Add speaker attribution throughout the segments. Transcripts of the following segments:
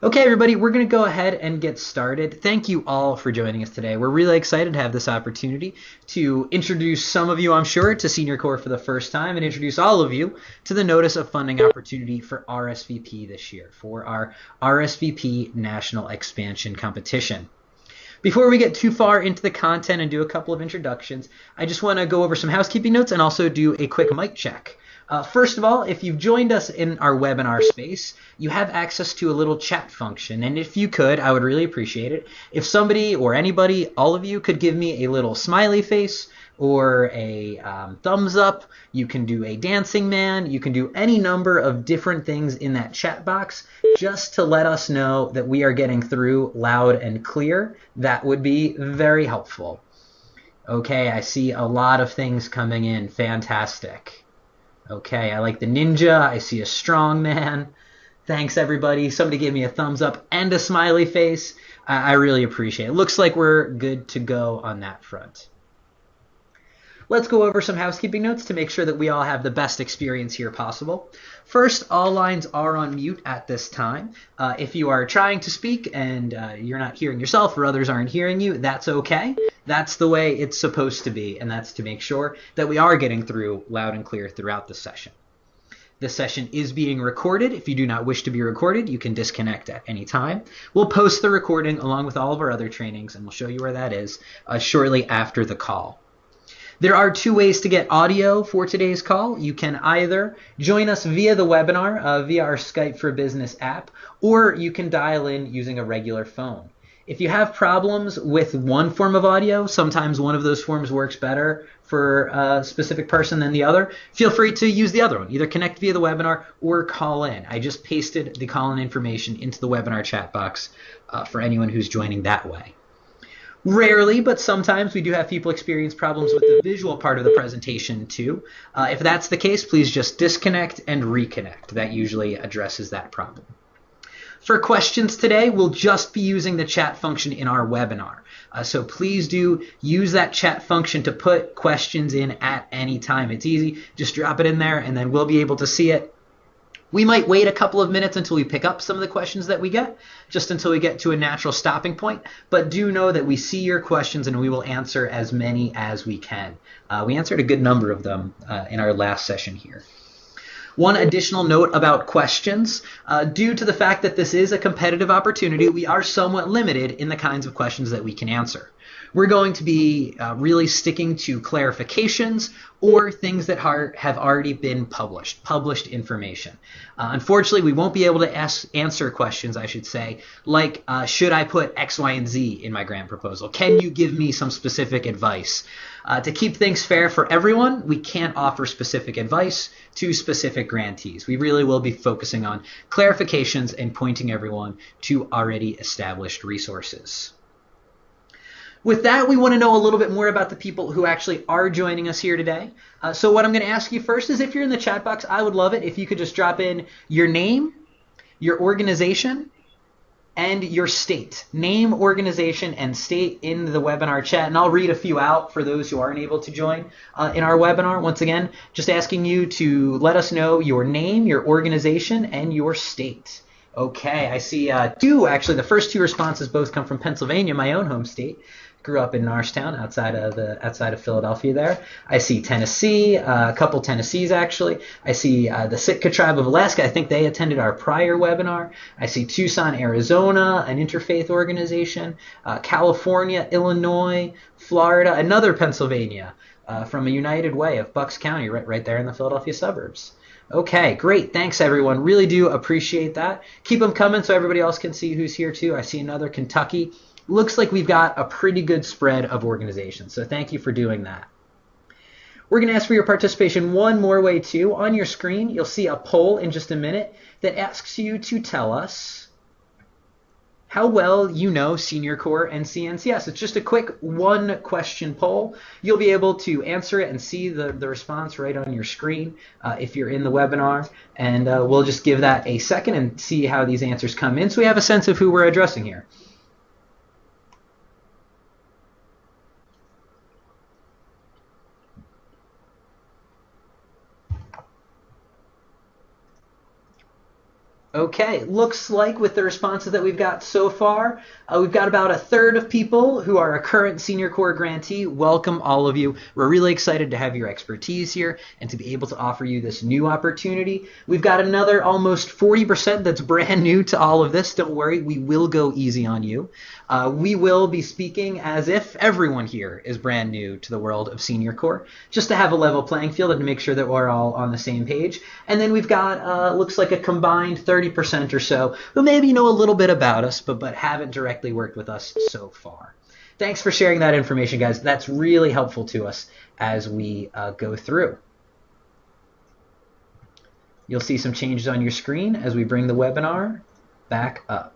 Speaker 1: Okay, everybody, we're going to go ahead and get started. Thank you all for joining us today. We're really excited to have this opportunity to introduce some of you, I'm sure, to Senior Corps for the first time and introduce all of you to the Notice of Funding Opportunity for RSVP this year for our RSVP National Expansion Competition. Before we get too far into the content and do a couple of introductions, I just want to go over some housekeeping notes and also do a quick mic check. First of all, if you've joined us in our webinar space, you have access to a little chat function. And if you could, I would really appreciate it. If somebody or anybody, all of you, could give me a little smiley face or a thumbs up. You can do a dancing man. You can do any number of different things in that chat box just to let us know that we are getting through loud and clear. That would be very helpful. Okay, I see a lot of things coming in. Fantastic. Okay, I like the ninja. I see a strong man. Thanks, everybody. Somebody gave me a thumbs up and a smiley face. I really appreciate it. Looks like we're good to go on that front. Let's go over some housekeeping notes to make sure that we all have the best experience here possible. First, all lines are on mute at this time. If you are trying to speak and you're not hearing yourself or others aren't hearing you, that's okay. That's the way it's supposed to be, and that's to make sure that we are getting through loud and clear throughout the session. This session is being recorded. If you do not wish to be recorded, you can disconnect at any time. We'll post the recording along with all of our other trainings, and we'll show you where that is shortly after the call. There are two ways to get audio for today's call. You can either join us via the webinar, via our Skype for Business app, or you can dial in using a regular phone. If you have problems with one form of audio, sometimes one of those forms works better for a specific person than the other, feel free to use the other one. Either connect via the webinar or call in. I just pasted the call-in information into the webinar chat box for anyone who's joining that way. Rarely, but sometimes we do have people experience problems with the visual part of the presentation too. If that's the case, please just disconnect and reconnect. That usually addresses that problem. For questions today, we'll just be using the chat function in our webinar. So please do use that chat function to put questions in at any time. It's easy. Just drop it in there and then we'll be able to see it. We might wait a couple of minutes until we pick up some of the questions that we get, just until we get to a natural stopping point. But do know that we see your questions and we will answer as many as we can. We answered a good number of them in our last session here. One additional note about questions. Due to the fact that this is a competitive opportunity, we are somewhat limited in the kinds of questions that we can answer. We're going to be really sticking to clarifications or things that have already been published information. Unfortunately, we won't be able to answer questions, I should say, like should I put X, Y, and Z in my grant proposal? Can you give me some specific advice? To keep things fair for everyone, we can't offer specific advice to specific grantees. We really will be focusing on clarifications and pointing everyone to already established resources. With that, we want to know a little bit more about the people who actually are joining us here today. So what I'm going to ask you first is if you're in the chat box, I would love it if you could just drop in your name, your organization, and your state. Name, organization, and state in the webinar chat. And I'll read a few out for those who aren't able to join in our webinar. Once again, just asking you to let us know your name, your organization, and your state. Okay, I see two, actually, the first two responses both come from Pennsylvania, my own home state. Grew up in Norristown, outside of Philadelphia there. I see Tennessee, a couple Tennessees actually. I see the Sitka Tribe of Alaska. I think they attended our prior webinar. I see Tucson, Arizona, an interfaith organization. California, Illinois, Florida, another Pennsylvania from a United Way of Bucks County, right there in the Philadelphia suburbs. Okay, great. Thanks, everyone. Really do appreciate that. Keep them coming so everybody else can see who's here, too. I see another Kentucky. Looks like we've got a pretty good spread of organizations, so thank you for doing that. We're going to ask for your participation one more way, too. On your screen, you'll see a poll in just a minute that asks you to tell us how well you know Senior Corps and CNCS. It's just a quick one-question poll. You'll be able to answer it and see the response right on your screen if you're in the webinar. And we'll just give that a second and see how these answers come in so we have a sense of who we're addressing here. Okay, looks like with the responses that we've got so far, we've got about a third of people who are a current Senior Corps grantee. Welcome, all of you. We're really excited to have your expertise here and to be able to offer you this new opportunity. We've got another almost 40% that's brand new to all of this. Don't worry, we will go easy on you. We will be speaking as if everyone here is brand new to the world of Senior Corps, just to have a level playing field and to make sure that we're all on the same page. And then we've got, looks like a combined 30% or so who maybe know a little bit about us, but haven't directly worked with us so far. Thanks for sharing that information, guys. That's really helpful to us as we go through. You'll see some changes on your screen as we bring the webinar back up.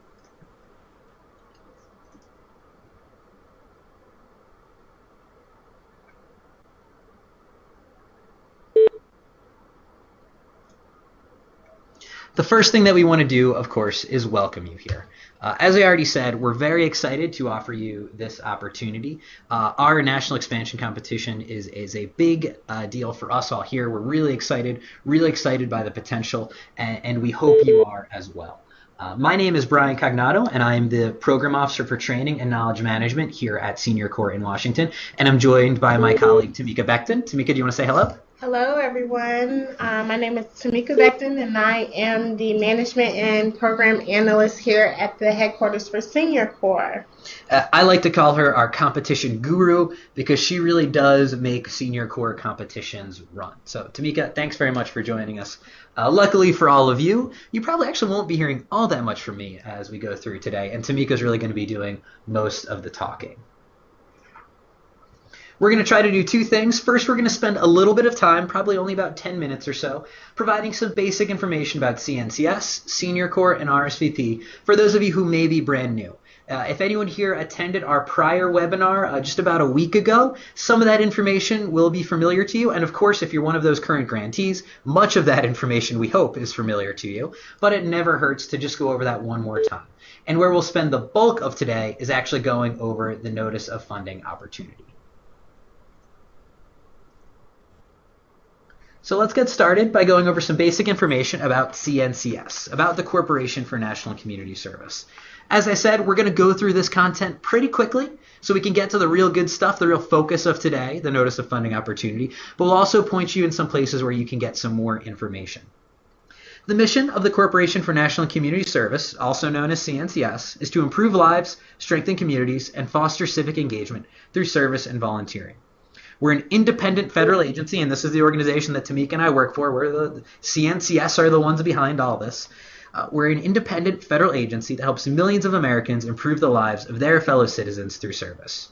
Speaker 1: The first thing that we want to do, of course, is welcome you here. As I already said, we're very excited to offer you this opportunity. Our national expansion competition is a big deal for us all here. We're really excited by the potential, and we hope you are as well. My name is Brian Cognato, and I'm the Program Officer for Training and Knowledge Management here at Senior Corps in Washington, and I'm joined by my colleague, Tamika Becton. Tamika, do you want to say hello?
Speaker 2: Hello, everyone. My name is Tamika Becton, and I am the Management and Program Analyst here at the headquarters for Senior Corps.
Speaker 1: I like to call her our competition guru because she really does make Senior Corps competitions run. So, Tamika, thanks very much for joining us. Luckily for all of you, you probably actually won't be hearing all that much from me as we go through today, and Tamika's really going to be doing most of the talking. We're going to try to do two things. First, we're going to spend a little bit of time, probably only about 10 minutes or so, providing some basic information about CNCS, Senior Corps, and RSVP for those of you who may be brand new. If anyone here attended our prior webinar just about a week ago, some of that information will be familiar to you. And of course, if you're one of those current grantees, much of that information we hope is familiar to you. But it never hurts to just go over that one more time. And where we'll spend the bulk of today is actually going over the Notice of Funding Opportunity. So let's get started by going over some basic information about CNCS, about the Corporation for National Community Service. As I said, we're going to go through this content pretty quickly so we can get to the real good stuff, the real focus of today, the Notice of Funding Opportunity, but we'll also point you in some places where you can get some more information. The mission of the Corporation for National Community Service, also known as CNCS, is to improve lives, strengthen communities, and foster civic engagement through service and volunteering. We're an independent federal agency, and this is the organization that Tamika and I work for. We're the CNCS are the ones behind all this. We're an independent federal agency that helps millions of Americans improve the lives of their fellow citizens through service.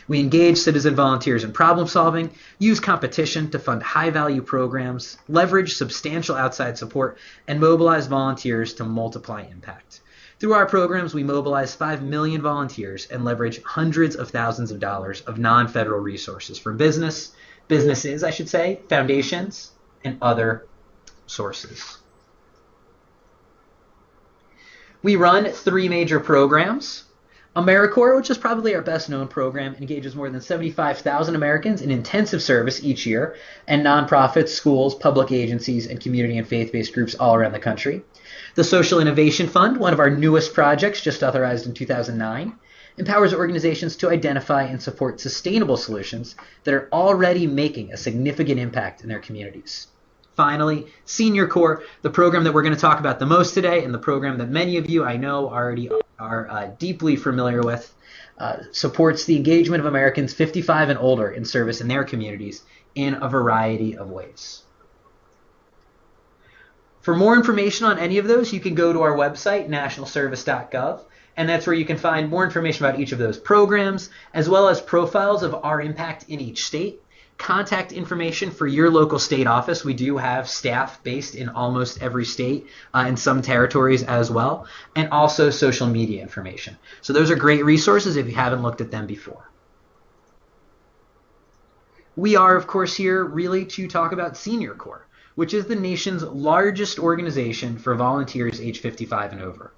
Speaker 1: We engage citizen volunteers in problem solving, use competition to fund high-value programs, leverage substantial outside support, and mobilize volunteers to multiply impact. Through our programs, we mobilize 5 million volunteers and leverage hundreds of thousands of dollars of non-federal resources from businesses, I should say, foundations, and other sources. We run 3 major programs. AmeriCorps, which is probably our best known program, engages more than 75,000 Americans in intensive service each year, and nonprofits, schools, public agencies, and community and faith-based groups all around the country. The Social Innovation Fund, one of our newest projects, just authorized in 2009, empowers organizations to identify and support sustainable solutions that are already making a significant impact in their communities. Finally, Senior Corps, the program that we're going to talk about the most today, and the program that many of you I know already are deeply familiar with, supports the engagement of Americans 55 and older in service in their communities in a variety of ways. For more information on any of those, you can go to our website, nationalservice.gov, and that's where you can find more information about each of those programs, as well as profiles of our impact in each state, contact information for your local state office. We do have staff based in almost every state and some territories as well, and also social media information. So those are great resources if you haven't looked at them before. We are, of course, here really to talk about Senior Corps, which is the nation's largest organization for volunteers age 55 and over.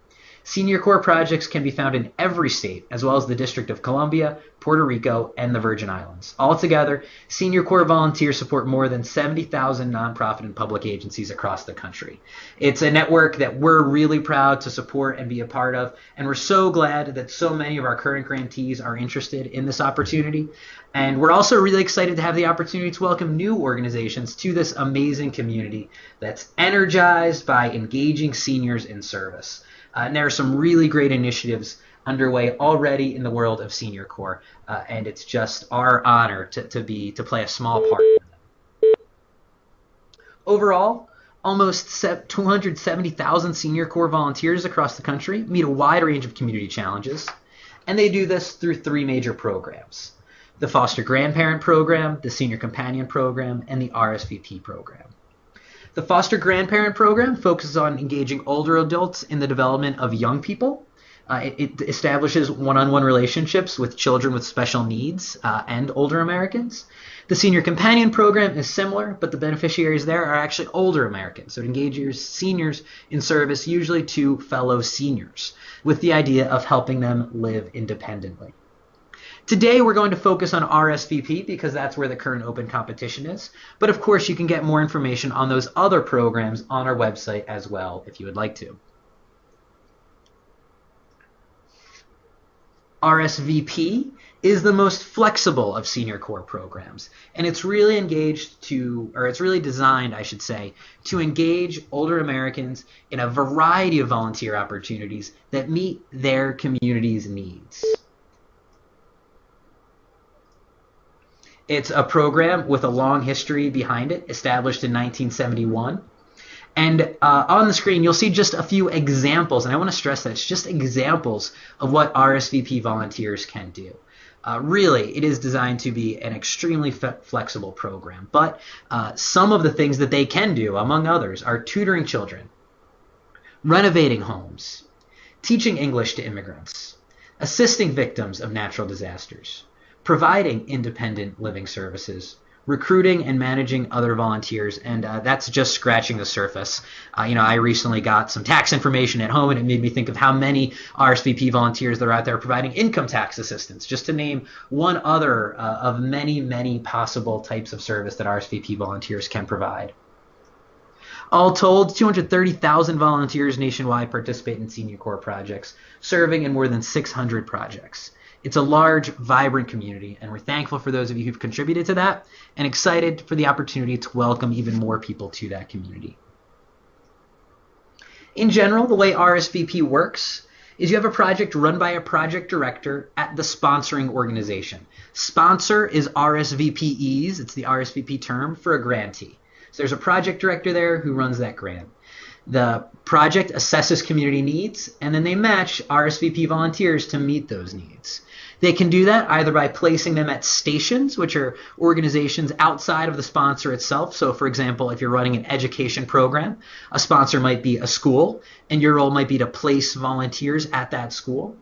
Speaker 1: Senior Corps projects can be found in every state, as well as the District of Columbia, Puerto Rico, and the Virgin Islands. Altogether, Senior Corps volunteers support more than 70,000 nonprofit and public agencies across the country. It's a network that we're really proud to support and be a part of, and we're so glad that so many of our current grantees are interested in this opportunity. And we're also really excited to have the opportunity to welcome new organizations to this amazing community that's energized by engaging seniors in service. And there are some really great initiatives underway already in the world of Senior Corps, and it's just our honor to play a small part in them. Overall, almost 270,000 Senior Corps volunteers across the country meet a wide range of community challenges, and they do this through 3 major programs: the Foster Grandparent Program, the Senior Companion Program, and the RSVP Program. The Foster Grandparent Program focuses on engaging older adults in the development of young people. It establishes one-on-one relationships with children with special needs and older Americans. The Senior Companion Program is similar, but the beneficiaries there are actually older Americans. So it engages seniors in service, usually to fellow seniors, with the idea of helping them live independently. Today, we're going to focus on RSVP because that's where the current open competition is. But of course, you can get more information on those other programs on our website as well if you would like to. RSVP is the most flexible of Senior Corps programs, and it's really designed, I should say, to engage older Americans in a variety of volunteer opportunities that meet their community's needs. It's a program with a long history behind it, established in 1971. And on the screen, you'll see just a few examples, and I want to stress that it's just examples of what RSVP volunteers can do. Really, it is designed to be an extremely flexible program, but some of the things that they can do, among others, are tutoring children, renovating homes, teaching English to immigrants, assisting victims of natural disasters, providing independent living services, recruiting and managing other volunteers, and that's just scratching the surface. I recently got some tax information at home, and it made me think of how many RSVP volunteers that are out there providing income tax assistance, just to name one other of many, many possible types of service that RSVP volunteers can provide. All told, 230,000 volunteers nationwide participate in Senior Corps projects, serving in more than 600 projects. It's a large, vibrant community, and we're thankful for those of you who've contributed to that and excited for the opportunity to welcome even more people to that community. In general, the way RSVP works is you have a project run by a project director at the sponsoring organization. Sponsor is RSVPEs, it's the RSVP term for a grantee. So there's a project director there who runs that grant. The project assesses community needs, and then they match RSVP volunteers to meet those needs. They can do that either by placing them at stations, which are organizations outside of the sponsor itself. So, for example, if you're running an education program, a sponsor might be a school, and your role might be to place volunteers at that school.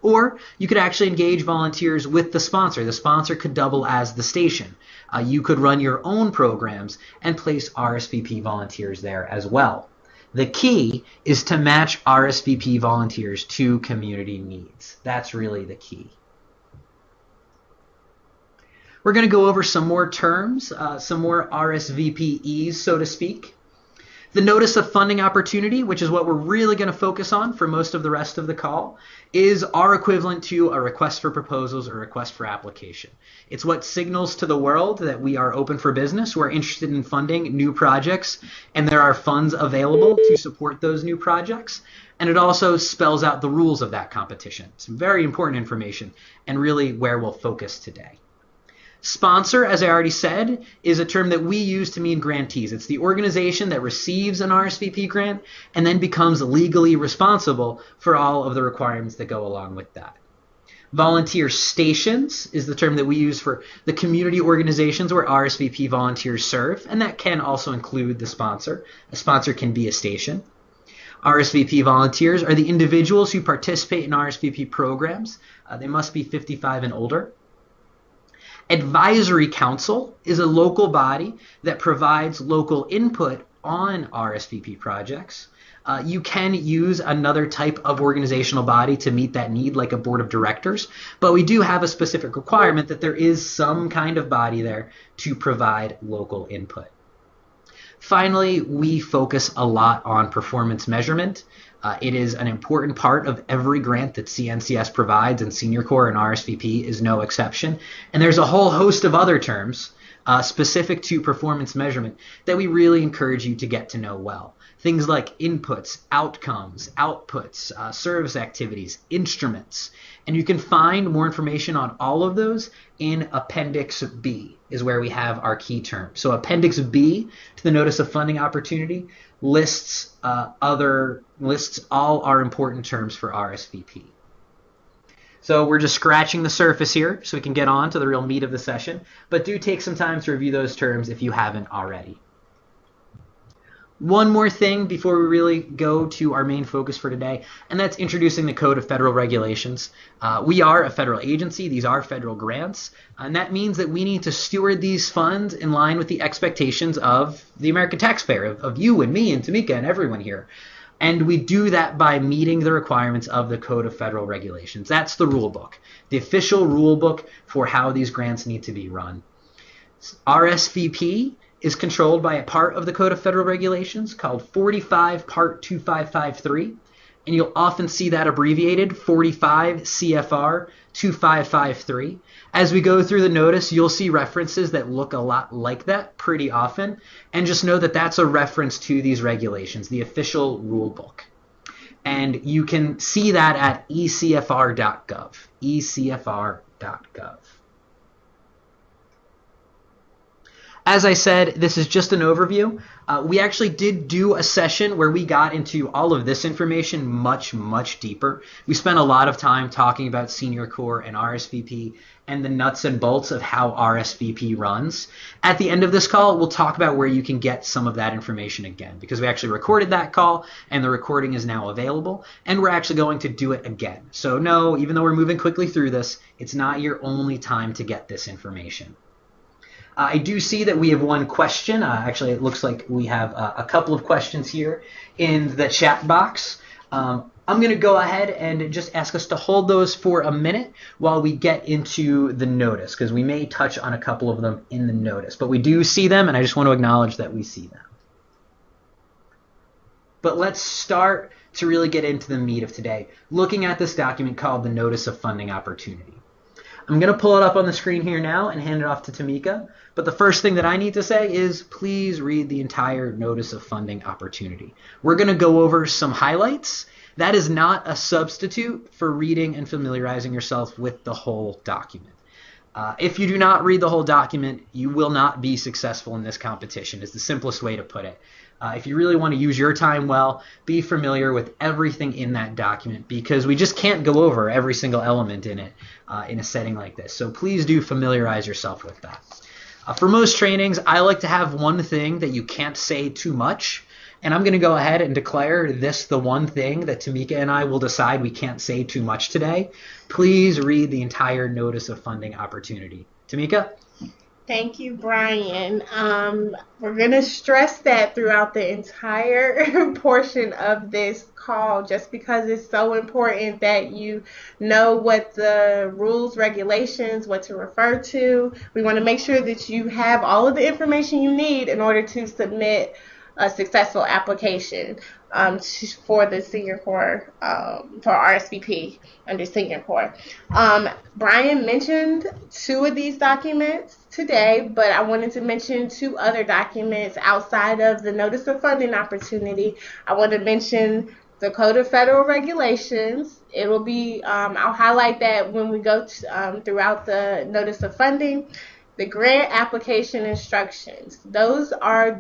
Speaker 1: Or you could actually engage volunteers with the sponsor. The sponsor could double as the station. You could run your own programs and place RSVP volunteers there as well. The key is to match RSVP volunteers to community needs. That's really the key. We're going to go over some more terms, some more RSVPEs, so to speak. The Notice of Funding Opportunity, which is what we're really going to focus on for most of the rest of the call, is our equivalent to a request for proposals or request for application. It's what signals to the world that we are open for business, we're interested in funding new projects, and there are funds available to support those new projects. And it also spells out the rules of that competition. Some very important information, and really where we'll focus today. Sponsor, as I already said, is a term that we use to mean grantees. It's the organization that receives an RSVP grant and then becomes legally responsible for all of the requirements that go along with that. Volunteer stations is the term that we use for the community organizations where RSVP volunteers serve, and that can also include the sponsor. A sponsor can be a station. RSVP volunteers are the individuals who participate in RSVP programs. They must be 55 and older. Advisory Council is a local body that provides local input on RSVP projects. You can use another type of organizational body to meet that need, like a board of directors, but we do have a specific requirement that there is some kind of body there to provide local input. Finally, we focus a lot on performance measurement. It is an important part of every grant that CNCS provides, and Senior Corps and RSVP is no exception. And there's a whole host of other terms specific to performance measurement that we really encourage you to get to know well. Things like inputs, outcomes, outputs, service activities, instruments. And you can find more information on all of those in Appendix B, is where we have our key terms. So Appendix B to the Notice of Funding Opportunity lists all our important terms for RSVP. So we're just scratching the surface here so we can get on to the real meat of the session, but do take some time to review those terms if you haven't already. One more thing before we really go to our main focus for today, and that's introducing the Code of Federal Regulations. We are a federal agency. These are federal grants, and that means that we need to steward these funds in line with the expectations of the American taxpayer, of you and me and Tamika and everyone here. And we do that by meeting the requirements of the Code of Federal Regulations. That's the rule book, the official rule book for how these grants need to be run. RSVP is controlled by a part of the Code of Federal Regulations called 45 Part 2553, and you'll often see that abbreviated 45 CFR 2553. As we go through the notice, you'll see references that look a lot like that pretty often, and just know that that's a reference to these regulations, the official rule book. And you can see that at ecfr.gov, ecfr.gov. As I said, this is just an overview. We actually did do a session where we got into all of this information much, much deeper. We spent a lot of time talking about Senior Corps and RSVP and the nuts and bolts of how RSVP runs. At the end of this call, we'll talk about where you can get some of that information again, because we actually recorded that call and the recording is now available, and we're actually going to do it again. So no, even though we're moving quickly through this, it's not your only time to get this information. I do see that we have one question. Actually, it looks like we have a couple of questions here in the chat box. I'm going to go ahead and just ask us to hold those for a minute while we get into the notice, because we may touch on a couple of them in the notice. But we do see them, and I just want to acknowledge that we see them. But let's start to really get into the meat of today, looking at this document called the Notice of Funding Opportunity. I'm going to pull it up on the screen here now and hand it off to Tamika. But the first thing that I need to say is please read the entire Notice of Funding Opportunity. We're going to go over some highlights. That is not a substitute for reading and familiarizing yourself with the whole document. If you do not read the whole document, you will not be successful in this competition, is the simplest way to put it. If you really want to use your time well, be familiar with everything in that document, because we just can't go over every single element in it in a setting like this. So please do familiarize yourself with that. For most trainings, I like to have one thing that you can't say too much, and I'm going to go ahead and declare this the one thing that Tamika and I will decide we can't say too much today. Please read the entire Notice of Funding Opportunity. Tamika?
Speaker 2: Thank you, Brian. We're going to stress that throughout the entire portion of this call, just because it's so important that you know what the rules, regulations, what to refer to. We want to make sure that you have all of the information you need in order to submit a successful application for the Senior Corps, for RSVP under Senior Corps. Brian mentioned 2 of these documents today, but I wanted to mention 2 other documents outside of the Notice of Funding Opportunity. I want to mention the Code of Federal Regulations. It'll be, I'll highlight that when we go throughout the Notice of Funding. The grant application instructions. Those are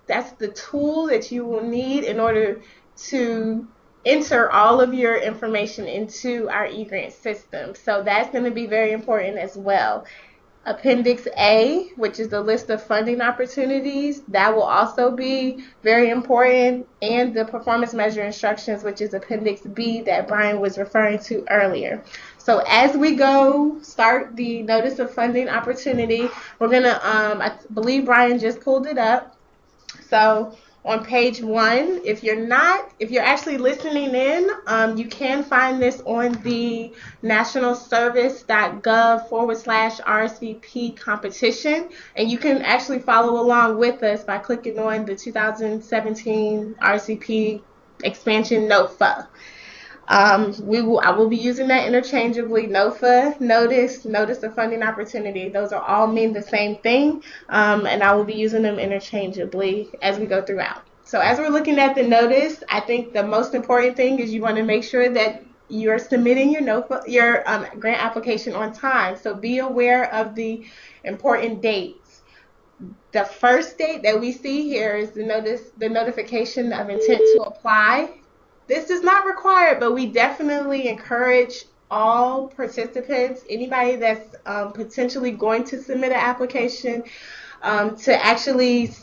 Speaker 2: that's the tool that you will need in order to enter all of your information into our eGrant system. So that's going to be very important as well. Appendix A, which is the list of funding opportunities, that will also be very important, and the performance measure instructions, which is Appendix B that Brian was referring to earlier. So as we start the Notice of Funding Opportunity, we're going to, I believe Brian just pulled it up. So on page 1. If you're actually listening in, you can find this on the nationalservice.gov/RSVP competition, and you can actually follow along with us by clicking on the 2017 RSVP expansion NOFA. I will be using that interchangeably. NOFA, notice of funding opportunity. Those are all mean the same thing, and I will be using them interchangeably as we go throughout. So as we're looking at the notice, I think the most important thing is you want to make sure that you're submitting your grant application on time. So be aware of the important dates. The first date that we see here is the notification of intent to apply. This is not required, but we definitely encourage all participants, anybody that's potentially going to submit an application, to actually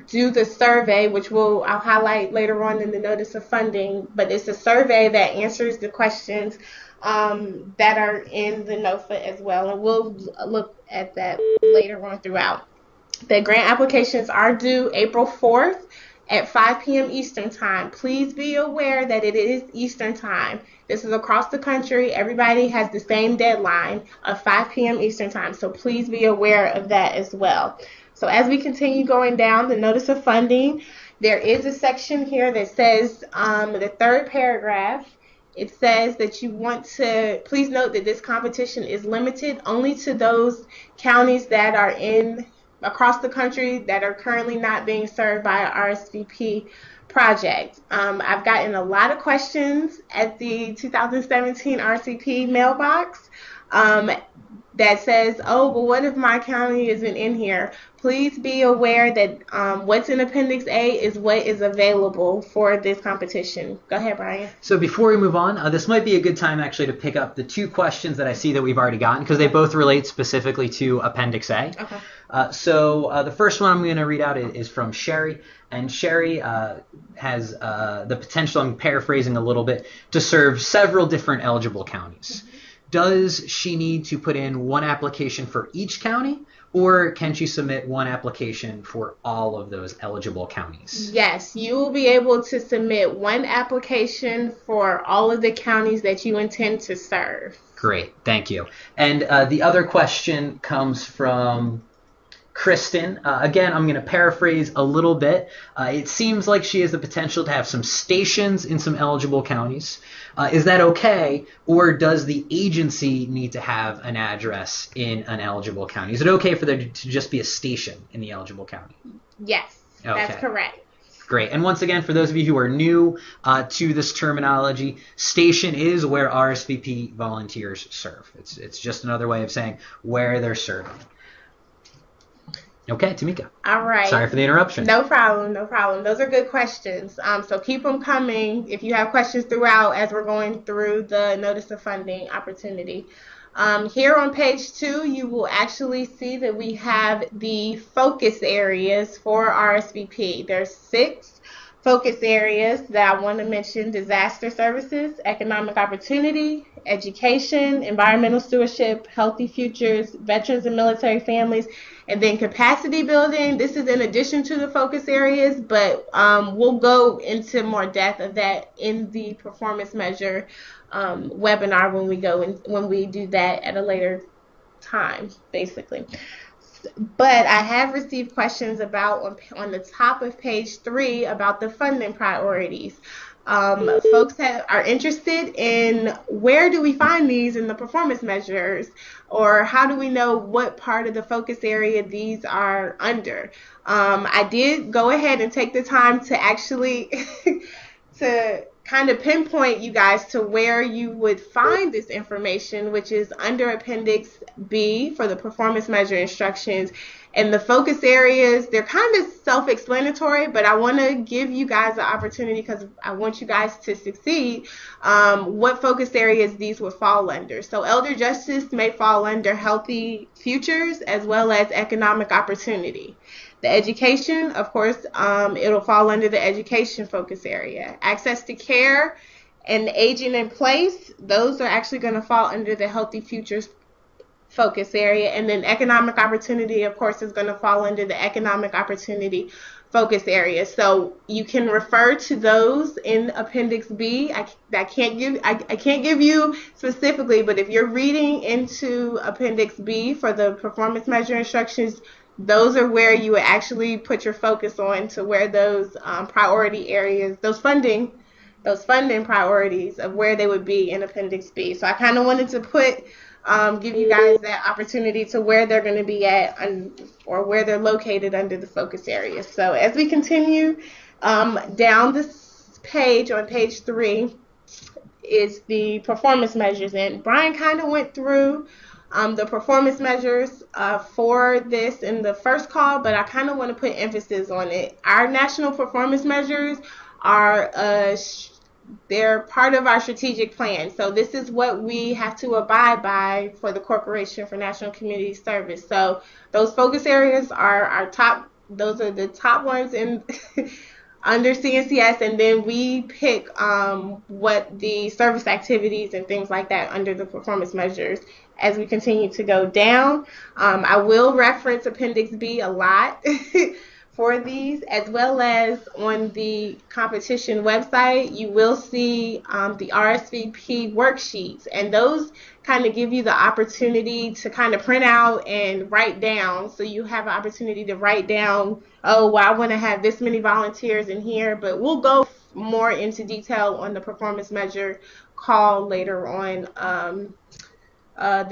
Speaker 2: do the survey, which I'll highlight later on in the notice of funding. But it's a survey that answers the questions that are in the NOFA as well, and we'll look at that later on throughout. The grant applications are due April 4th at 5 p.m. Eastern Time. Please be aware that it is Eastern Time. This is across the country. Everybody has the same deadline of 5 p.m. Eastern Time, so please be aware of that as well. So as we continue going down the notice of funding, there is a section here that says, the third paragraph, it says that you want to, please note that this competition is limited only to those counties that are across the country that are currently not being served by an RSVP project. I've gotten a lot of questions at the 2017 RSVP mailbox that says, oh, well, what if my county isn't in here? Please be aware that what's in Appendix A is what is available for this competition. Go ahead, Brian.
Speaker 1: So before we move on, this might be a good time actually to pick up the 2 questions that I see that we've already gotten, because they both relate specifically to Appendix A.
Speaker 2: Okay.
Speaker 1: So the first one I'm going to read out is from Sherry, and Sherry has the potential, I'm paraphrasing a little bit, to serve several different eligible counties. Mm-hmm. Does she need to put in one application for each county, or can she submit one application for all of those eligible counties?
Speaker 2: Yes, you will be able to submit one application for all of the counties that you intend to serve.
Speaker 1: Great, thank you. And the other question comes from Kristen. Again, I'm going to paraphrase a little bit. It seems like she has the potential to have some stations in some eligible counties. Is that okay, or does the agency need to have an address in an eligible county? Is it okay for there to just be a station in the eligible county?
Speaker 2: Yes,
Speaker 1: okay.
Speaker 2: That's correct.
Speaker 1: Great. And once again, for those of you who are new to this terminology, station is where RSVP volunteers serve. It's just another way of saying where they're serving. Okay, Tamika.
Speaker 2: All right.
Speaker 1: Sorry for the interruption.
Speaker 2: No problem. Those are good questions. So keep them coming if you have questions throughout as we're going through the notice of funding opportunity. Here on page 2, you will actually see that we have the focus areas for RSVP. There's 6 focus areas that I want to mention: disaster services, economic opportunity, education, environmental stewardship, healthy futures, veterans and military families, and then capacity building. This is in addition to the focus areas, but we'll go into more depth of that in the performance measure webinar when we do that at a later time, basically. But I have received questions about on the top of page 3 about the funding priorities. Folks are interested in where do we find these in the performance measures, or how do we know what part of the focus area these are under. I did go ahead and take the time to actually to kind of pinpoint you guys to where you would find this information, which is under Appendix B for the performance measure instructions. And the focus areas, they're kind of self-explanatory, but I want to give you guys the opportunity, because I want you guys to succeed, what focus areas these would fall under. So elder justice may fall under healthy futures as well as economic opportunity. The education, of course, it'll fall under the education focus area. Access to care and aging in place, those are actually going to fall under the healthy futures focus area. And then economic opportunity, of course, is going to fall under the economic opportunity focus areas. So you can refer to those in Appendix B. I can't give you specifically, but if you're reading into Appendix B for the performance measure instructions, those are where you would actually put your focus on, to where those priority areas, those funding priorities of where they would be in Appendix B. So I kind of wanted to give you guys that opportunity to where they're going to be at, or where they're located under the focus areas. So as we continue down this page, on page 3 is the performance measures. And Brian kind of went through the performance measures for this in the first call, but I kind of want to put emphasis on it. Our national performance measures are they're part of our strategic plan. So this is what we have to abide by for the Corporation for National Community Service. So those focus areas are our top. Those are the top ones in under CNCS, and then we pick what the service activities and things like that under the performance measures as we continue to go down. I will reference Appendix B a lot for these, as well as on the competition website, you will see the RSVP worksheets, and those kind of give you the opportunity to kind of print out and write down. So you have an opportunity to write down, oh, well, I want to have this many volunteers in here, but we'll go more into detail on the performance measure call later on. I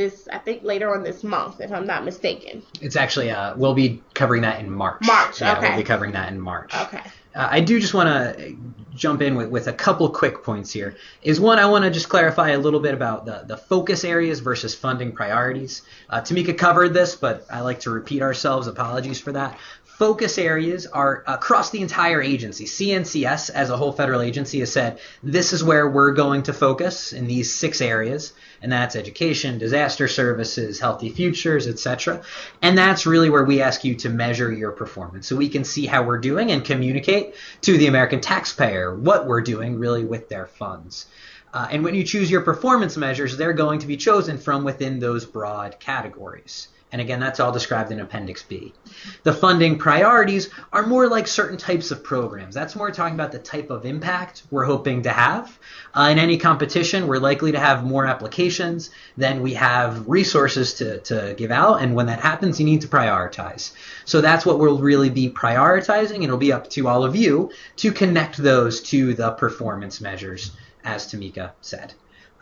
Speaker 2: think later on this month, if I'm not mistaken.
Speaker 1: It's actually, we'll be covering that in March.
Speaker 2: Okay.
Speaker 1: We'll be covering that in March.
Speaker 2: Okay.
Speaker 1: I do just want to jump in with a couple quick points here. One, I want to just clarify a little bit about the focus areas versus funding priorities. Tamika covered this, but I like to repeat ourselves. Apologies for that. Focus areas are across the entire agency. CNCS, as a whole federal agency, has said this is where we're going to focus in these 6 areas, and that's education, disaster services, healthy futures, etc. And that's really where we ask you to measure your performance, so we can see how we're doing and communicate to the American taxpayer what we're doing really with their funds. And when you choose your performance measures, they're going to be chosen from within those broad categories. And again, that's all described in Appendix B. The funding priorities are more like certain types of programs. That's more talking about the type of impact we're hoping to have. In any competition, we're likely to have more applications than we have resources to give out. And when that happens, you need to prioritize. So that's what we'll really be prioritizing. And it'll be up to all of you to connect those to the performance measures, as Tamika said.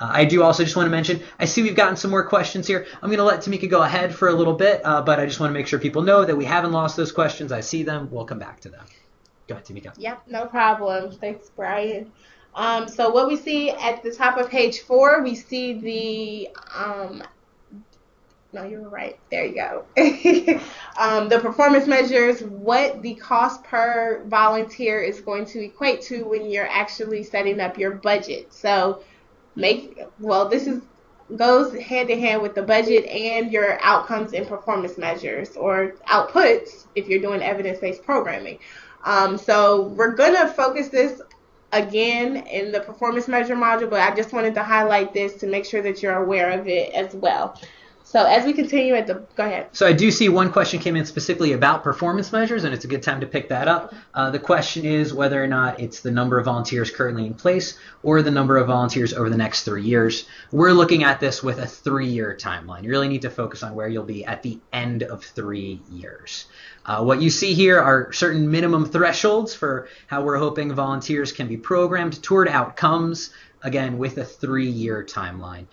Speaker 1: I do also just want to mention, I see we've gotten some more questions here. I'm going to let Tamika go ahead for a little bit, but I just want to make sure people know that we haven't lost those questions. I see them. We'll come back to them. Go ahead, Tamika.
Speaker 2: Yep, no problem. Thanks, Brian. So what we see at the top of page 4, we see the no, you were right. There you go. The performance measures, what the cost per volunteer is going to equate to when you're actually setting up your budget. So this goes hand in hand with the budget and your outcomes and performance measures, or outputs if you're doing evidence-based programming. So we're going to focus this again in the performance measure module, but I just wanted to highlight this to make sure that you're aware of it as well. So as we continue go ahead.
Speaker 1: So I do see one question came in specifically about performance measures, and it's a good time to pick that up. The question is whether or not it's the number of volunteers currently in place or the number of volunteers over the next 3 years. We're looking at this with a 3-year timeline. You really need to focus on where you'll be at the end of 3 years. What you see here are certain minimum thresholds for how we're hoping volunteers can be programmed toward outcomes, again, with a 3-year timeline.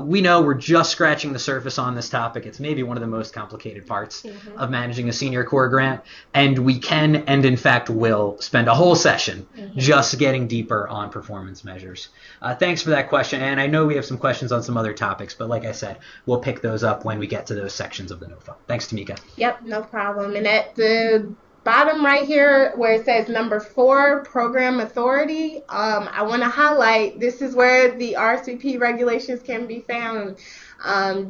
Speaker 1: We know we're just scratching the surface on this topic. It's maybe one of the most complicated parts of managing a senior corps grant, and we can and in fact will spend a whole session just getting deeper on performance measures. Thanks for that question, and I know we have some questions on some other topics, but like I said, we'll pick those up when we get to those sections of the NOFA. Thanks, Tamika.
Speaker 2: Yep, no problem. And at the bottom right here where it says number 4, program authority, I want to highlight this is where the RSVP regulations can be found.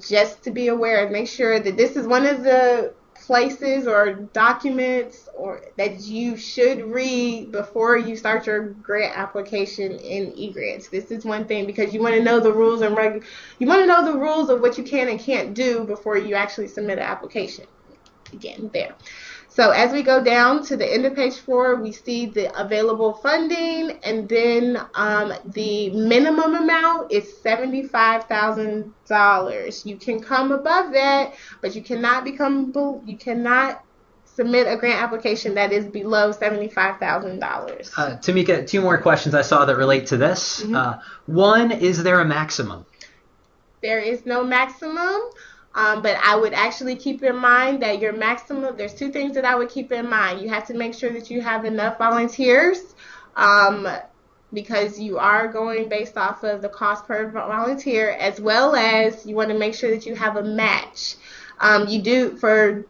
Speaker 2: Just to be aware and make sure that this is one of the places or documents that you should read before you start your grant application in eGrants. This is one thing, because you want to know the rules and you want to know the rules of what you can and can't do before you actually submit an application. Again, there. So as we go down to the end of page 4, we see the available funding, and then the minimum amount is $75,000. You can come above that, but you cannot submit a grant application that is below $75,000.
Speaker 1: Tamika, 2 more questions I saw that relate to this. One, is there a maximum?
Speaker 2: There is no maximum. But I would actually keep in mind that your maximum, there's 2 things that I would keep in mind. You have to make sure that you have enough volunteers, because you are going based off of the cost per volunteer, as well as you want to make sure that you have a match. You do, for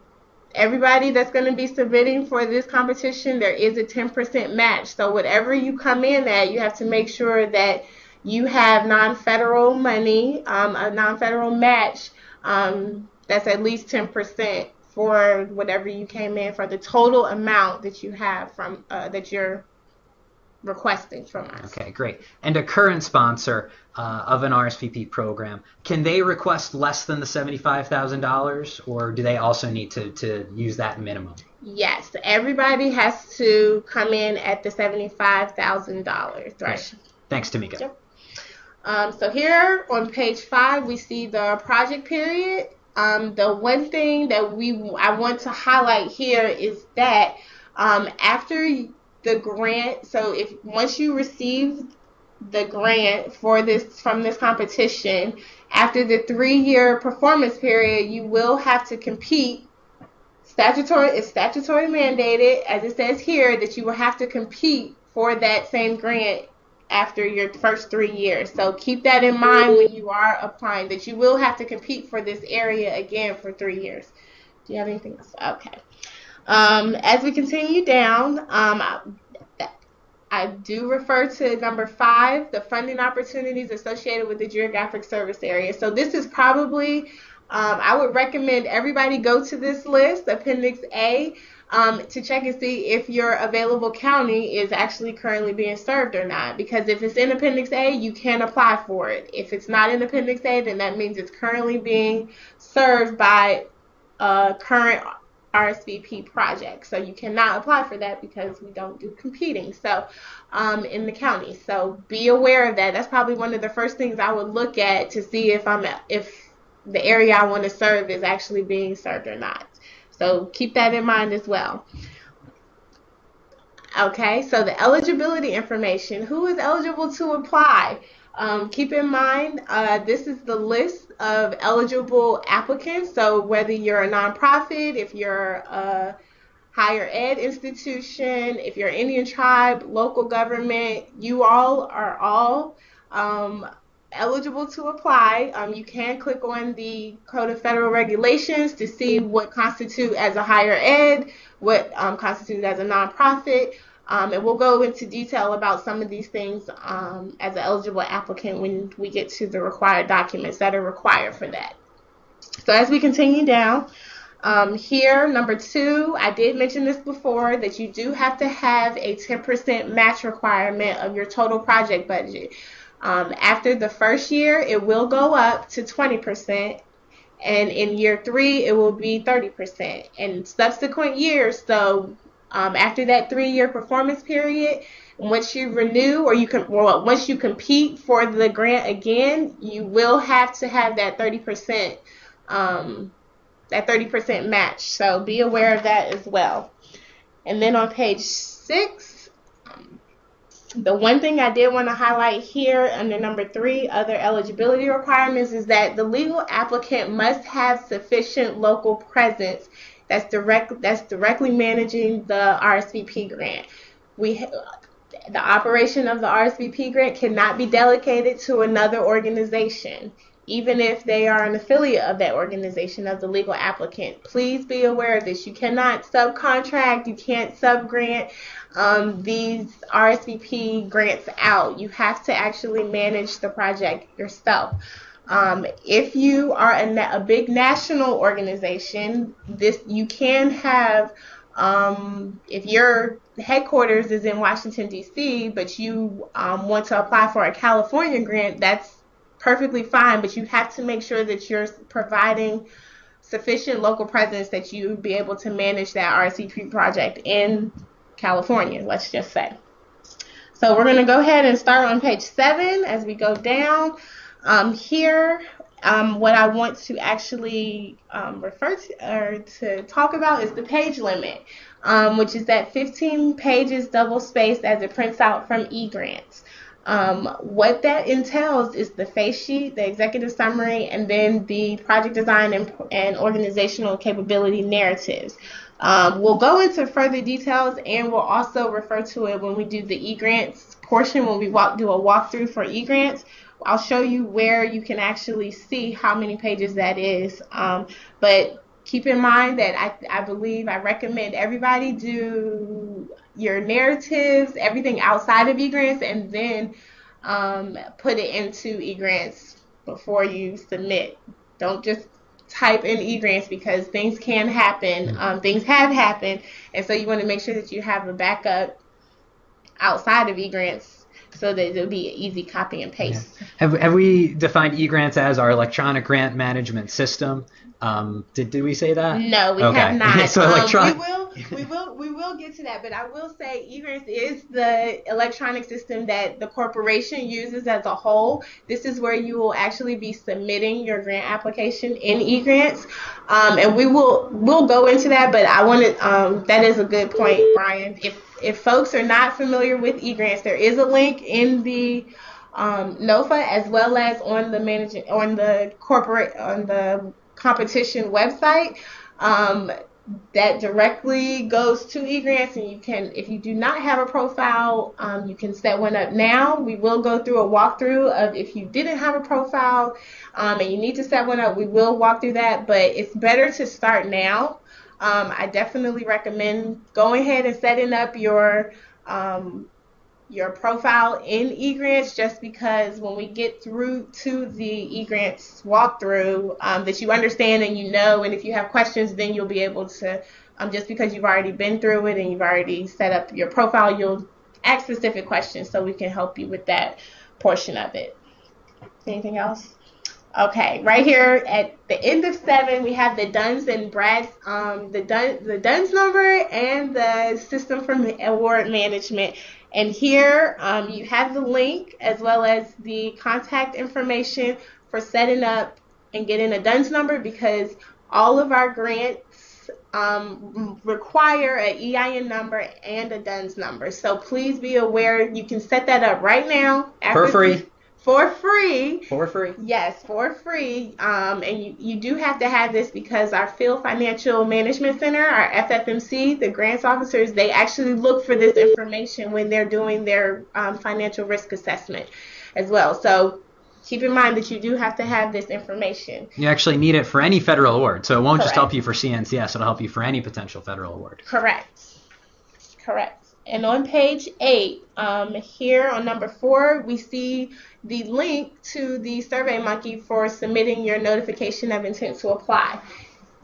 Speaker 2: everybody that's going to be submitting for this competition, there is a 10% match. So whatever you come in at, you have to make sure that you have non-federal money, a non-federal match, that's at least 10% for whatever you came in for the total amount that you have from that you're requesting from us.
Speaker 1: Okay, great. And a current sponsor of an RSVP program, can they request less than the $75,000, or do they also need to use that minimum?
Speaker 2: Yes, everybody has to come in at the $75,000 threshold.
Speaker 1: Thanks, Tamika.
Speaker 2: Yep. So here on page 5, we see the project period. The one thing that I want to highlight here is that after the grant, so once you receive the grant from this competition, after the 3-year performance period, you will have to compete. It's statutory mandated, as it says here, that you will have to compete for that same grant after your first 3 years. So keep that in mind when you are applying, that you will have to compete for this area again for 3 years. Do you have anything else? Okay. As we continue down, I do refer to number 5, the funding opportunities associated with the geographic service area. So this is probably, I would recommend everybody go to this list, Appendix A, to check and see if your available county is actually currently being served or not. Because if it's in Appendix A, you can apply for it. If it's not in Appendix A, then that means it's currently being served by a current RSVP project. So you cannot apply for that because we don't do competing in the county. So be aware of that. That's probably one of the first things I would look at to see if the area I want to serve is actually being served or not. So keep that in mind as well. Okay, so the eligibility information. Who is eligible to apply? Keep in mind, this is the list of eligible applicants. So whether you're a nonprofit, if you're a higher ed institution, if you're an Indian tribe, local government, you all are eligible to apply. You can click on the Code of Federal Regulations to see what constitutes as a higher ed, what constitutes as a nonprofit. And we'll go into detail about some of these things as an eligible applicant when we get to the required documents that are required for that. So as we continue down, here, number 2, I did mention this before, that you do have to have a 10% match requirement of your total project budget. After the first year, it will go up to 20%. And in year 3, it will be 30%. And subsequent years, so after that 3-year performance period, once you renew once you compete for the grant again, you will have to have that 30% match. So be aware of that as well. And then on page 6, the one thing I did want to highlight here under number 3, other eligibility requirements, is that the legal applicant must have sufficient local presence that's directly managing the RSVP grant. The operation of the RSVP grant cannot be delegated to another organization, even if they are an affiliate of that organization, of the legal applicant. Please be aware of this. You cannot subcontract, you can't subgrant these RSVP grants out. You have to actually manage the project yourself. If you are a big national organization, you can have, if your headquarters is in Washington, D.C., but you want to apply for a California grant, that's perfectly fine, but you have to make sure that you're providing sufficient local presence that you be able to manage that RSVP project in California, let's just say. So we're going to go ahead and start on page 7 as we go down. Here, what I want to actually refer to or to talk about is the page limit, which is that 15 pages double spaced as it prints out from eGrants. What that entails is the face sheet, the executive summary, and then the project design and organizational capability narratives. We'll go into further details, and we'll also refer to it when we do the eGrants portion, when we do a walkthrough for eGrants. I'll show you where you can actually see how many pages that is. But keep in mind that I recommend everybody do your narratives, everything outside of eGrants, and then put it into eGrants before you submit. Don't just type in eGrants, because things can happen. Things have happened, and so you want to make sure that you have a backup outside of eGrants so that it'll be an easy copy and paste.
Speaker 1: Yeah. Have we defined eGrants as our electronic grant management system? Did we say that?
Speaker 2: No, we have not.
Speaker 1: So electronic.
Speaker 2: We will get to that, but I will say eGrants is the electronic system that the corporation uses as a whole. This is where you will actually be submitting your grant application in eGrants, and we'll go into that. But I wanted that is a good point, Brian. If folks are not familiar with eGrants, there is a link in the NOFA as well as on the competition website that directly goes to eGrants, and you can, if you do not have a profile, you can set one up now. We will go through a walkthrough of if you didn't have a profile and you need to set one up. We will walk through that, but it's better to start now. I definitely recommend going ahead and setting up your profile in eGrants, just because when we get through to the eGrants walkthrough, that you understand and you know, and if you have questions, then you'll be able to, just because you've already been through it and you've already set up your profile, you'll ask specific questions so we can help you with that portion of it. Anything else? Okay, right here at the end of 7, we have the Duns and Brads, the Duns number and the system for award management. And here you have the link as well as the contact information for setting up and getting a Duns number, because all of our grants require an EIN number and a Duns number. So please be aware, you can set that up right now.
Speaker 1: For free.
Speaker 2: For free.
Speaker 1: For free.
Speaker 2: Yes, for free. And you do have to have this because our Field Financial Management Center, our FFMC, the grants officers, they actually look for this information when they're doing their financial risk assessment as well. So keep in mind that you do have to have this information.
Speaker 1: You actually need it for any federal award. So it won't just help you for CNCS. It'll help you for any potential federal award.
Speaker 2: Correct. And on page 8, here on number 4, we see the link to the SurveyMonkey for submitting your notification of intent to apply.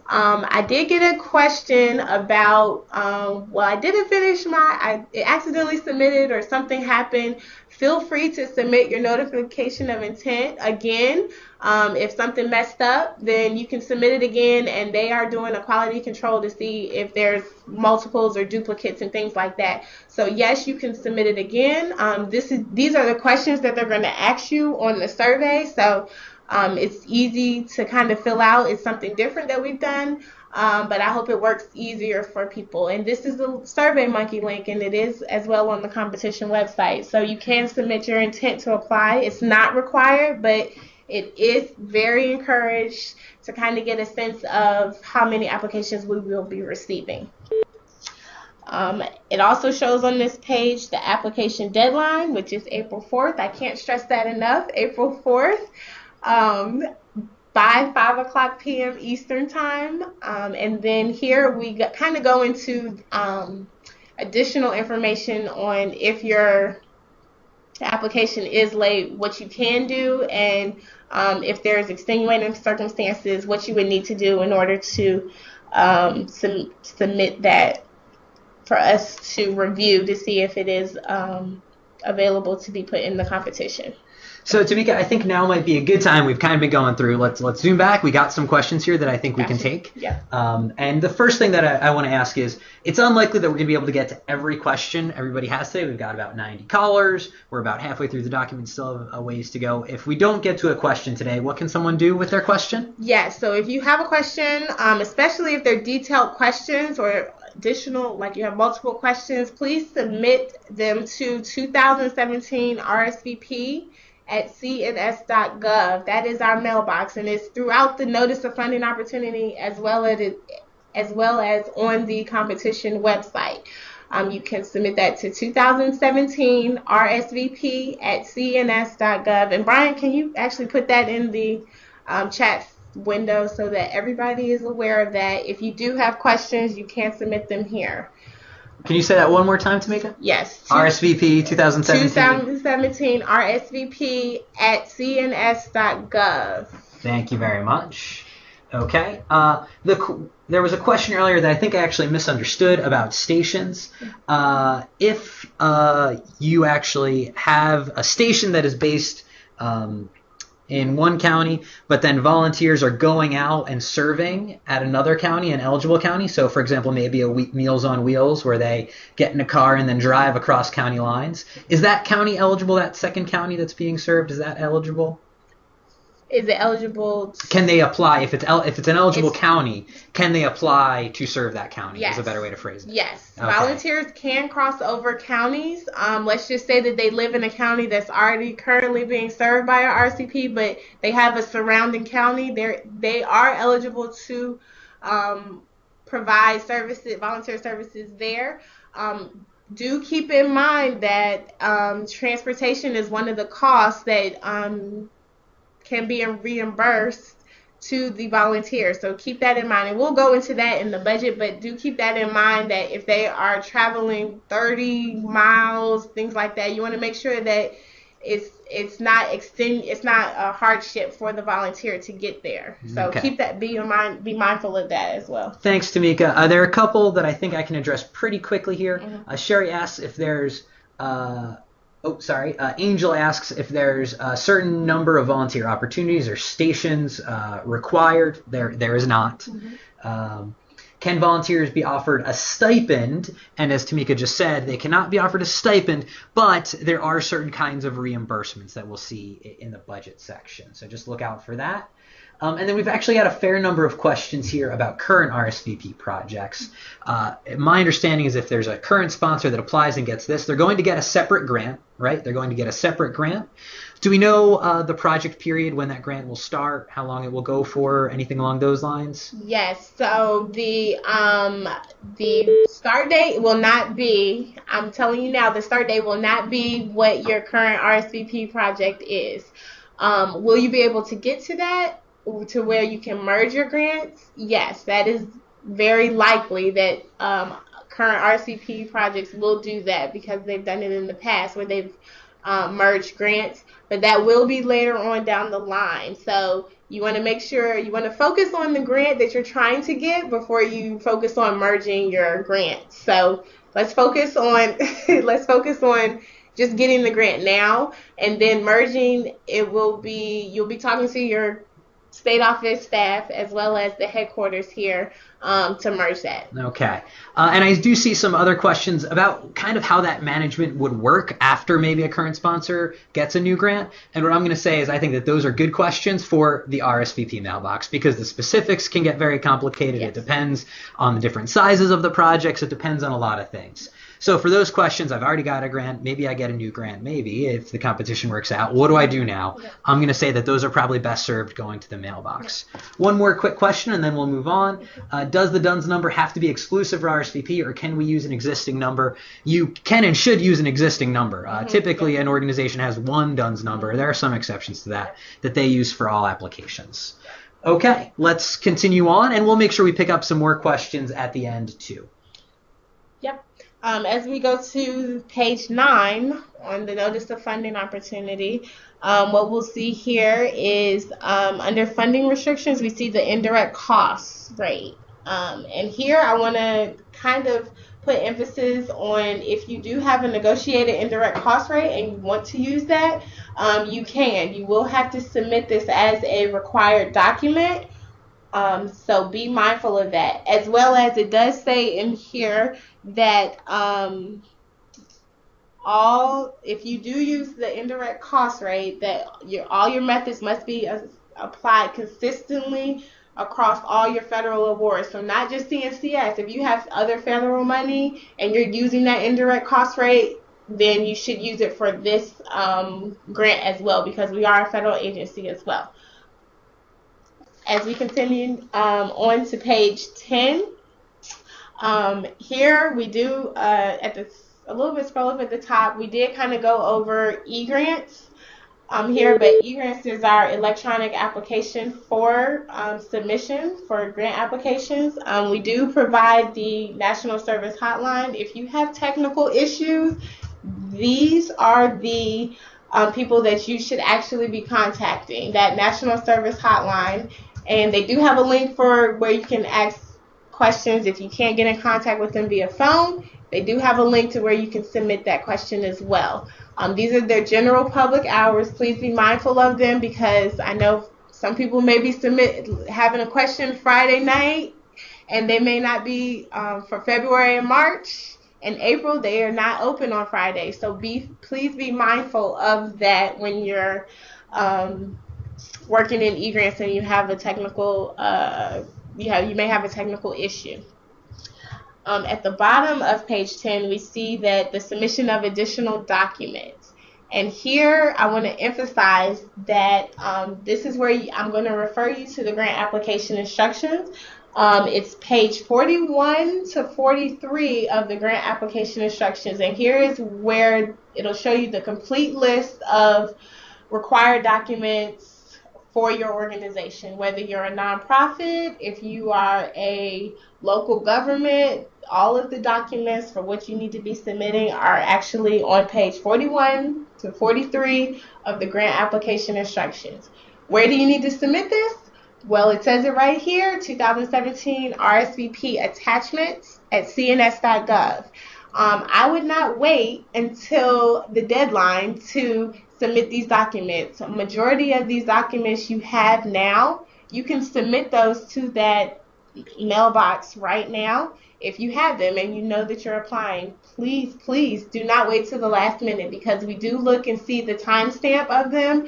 Speaker 2: I did get a question about, I didn't finish I accidentally submitted or something happened. Feel free to submit your notification of intent again. If something messed up, then you can submit it again, and they are doing a quality control to see if there's multiples or duplicates and things like that. So yes, you can submit it again. These are the questions that they're going to ask you on the survey. So it's easy to kind of fill out. It's something different that we've done, but I hope it works easier for people. And this is the SurveyMonkey link, and it is as well on the competition website. So you can submit your intent to apply. It's not required, but it is very encouraged to kind of get a sense of how many applications we will be receiving. It also shows on this page the application deadline, which is April 4th. I can't stress that enough, April 4th. By 5:00 p.m. Eastern time. And then here we kind of go into additional information on if your application is late, what you can do, and if there's extenuating circumstances, what you would need to do in order to submit that for us to review to see if it is available to be put in the competition.
Speaker 1: So Tamika, I think now might be a good time. We've kind of been going through. Let's zoom back. We got some questions here that I think we can take.
Speaker 2: Yeah.
Speaker 1: And the first thing that I want to ask is, it's unlikely that we're going to be able to get to every question everybody has today. We've got about 90 callers. We're about halfway through the document, still have a ways to go. If we don't get to a question today, what can someone do with their question?
Speaker 2: Yes. So if you have a question, especially if they're detailed questions or additional, like you have multiple questions, please submit them to 2017 RSVP at cns.gov. That is our mailbox, and it's throughout the notice of funding opportunity as well as on the competition website. You can submit that to 2017 RSVP at cns.gov. And Brian, can you actually put that in the chat window so that everybody is aware of that? If you do have questions, you can submit them here.
Speaker 1: Can you say that one more time, Tamika?
Speaker 2: Yes.
Speaker 1: RSVP 2017.
Speaker 2: 2017 RSVP at cns.gov.
Speaker 1: Thank you very much. Okay. There was a question earlier that I think I actually misunderstood about stations. If you actually have a station that is based in one county, but then volunteers are going out and serving at another county, an eligible county. So, for example, maybe a Meals on Wheels where they get in a car and then drive across county lines. Is that county eligible, that second county that's being served? Is that eligible?
Speaker 2: Is it eligible?
Speaker 1: Can they apply, if it's an eligible county, can they apply to serve that county?
Speaker 2: Yes.
Speaker 1: Is a better way to phrase it.
Speaker 2: Yes.
Speaker 1: Okay.
Speaker 2: Volunteers can cross over counties. Let's just say that they live in a county that's already currently being served by a RCP, but they have a surrounding county. They are eligible to provide services, volunteer services there. Do keep in mind that transportation is one of the costs that can be reimbursed to the volunteers. So keep that in mind. And we'll go into that in the budget, but do keep that in mind that if they are traveling 30 miles, things like that, you want to make sure that it's not a hardship for the volunteer to get there. So
Speaker 1: Okay.
Speaker 2: keep that, be mindful of that as well.
Speaker 1: Thanks, Tamika. There are a couple that I think I can address pretty quickly here.
Speaker 2: Mm-hmm.
Speaker 1: Sherry asks if there's Angel asks if there's a certain number of volunteer opportunities or stations required. There is not.
Speaker 2: Mm-hmm.
Speaker 1: Can volunteers be offered a stipend? And as Tamika just said, they cannot be offered a stipend, but there are certain kinds of reimbursements that we'll see in the budget section. So just look out for that. And then we've actually got a fair number of questions here about current RSVP projects. My understanding is if there's a current sponsor that applies and gets this, they're going to get a separate grant, right? They're going to get a separate grant. Do we know the project period, when that grant will start, how long it will go for, anything along those lines?
Speaker 2: Yes. So the start date will not be, I'm telling you now, the start date will not be what your current RSVP project is. Will you be able to get to that, to where you can merge your grants? Yes, that is very likely that current RCP projects will do that, because they've done it in the past where they've merged grants, but that will be later on down the line. So you want to make sure you want to focus on the grant that you're trying to get before you focus on merging your grants. So let's focus on just getting the grant now, and then merging, you'll be talking to your state office staff as well as the headquarters here to merge that.
Speaker 1: Okay. And I do see some other questions about kind of how that management would work after maybe a current sponsor gets a new grant. And what I'm going to say is I think that those are good questions for the RSVP mailbox, because the specifics can get very complicated.
Speaker 2: Yes.
Speaker 1: It depends on the different sizes of the projects. It depends on a lot of things. So for those questions, I've already got a grant. Maybe I get a new grant. Maybe if the competition works out. What do I do now? I'm going to say that those are probably best served going to the mailbox. One more quick question, and then we'll move on. Does the DUNS number have to be exclusive for RSVP, or can we use an existing number? You can and should use an existing number. Typically, an organization has one DUNS number. There are some exceptions to that they use for all applications. Okay, let's continue on, and we'll make sure we pick up some more questions at the end, too.
Speaker 2: Yep. As we go to page 9 on the Notice of Funding Opportunity, what we'll see here is under funding restrictions, we see the indirect costs rate. And here I want to kind of put emphasis on if you do have a negotiated indirect cost rate and you want to use that, you can. You will have to submit this as a required document. So be mindful of that. As well as it does say in here that if you do use the indirect cost rate, that all your methods must be applied consistently across all your federal awards. So not just CNCS. If you have other federal money and you're using that indirect cost rate, then you should use it for this grant as well, because we are a federal agency as well. As we continue on to page 10, here we do a little bit scroll up at the top, we did kind of go over eGrants here, but eGrants is our electronic application for submission for grant applications. We do provide the National Service Hotline. If you have technical issues, these are the people that you should actually be contacting, that National Service Hotline. And they do have a link for where you can ask questions if you can't get in contact with them via phone. They do have a link to where you can submit that question as well. These are their general public hours. Please be mindful of them, because I know some people may be having a question Friday night, and they may not be for February and March and April. They are not open on Friday. So please be mindful of that when you're working in eGrants and you have a technical you may have a technical issue. At the bottom of page 10, we see that the submission of additional documents. And here I want to emphasize that this is where I'm going to refer you to the grant application instructions. It's page 41 to 43 of the grant application instructions. And here is where it'll show you the complete list of required documents for your organization, whether you're a nonprofit, if you are a local government. All of the documents for what you need to be submitting are actually on page 41 to 43 of the grant application instructions. Where do you need to submit this? Well, it says it right here, 2017 RSVP attachments at cns.gov. I would not wait until the deadline to submit these documents. A majority of these documents you have now, you can submit those to that mailbox right now. If you have them and you know that you're applying, please do not wait till the last minute, because we do look and see the timestamp of them.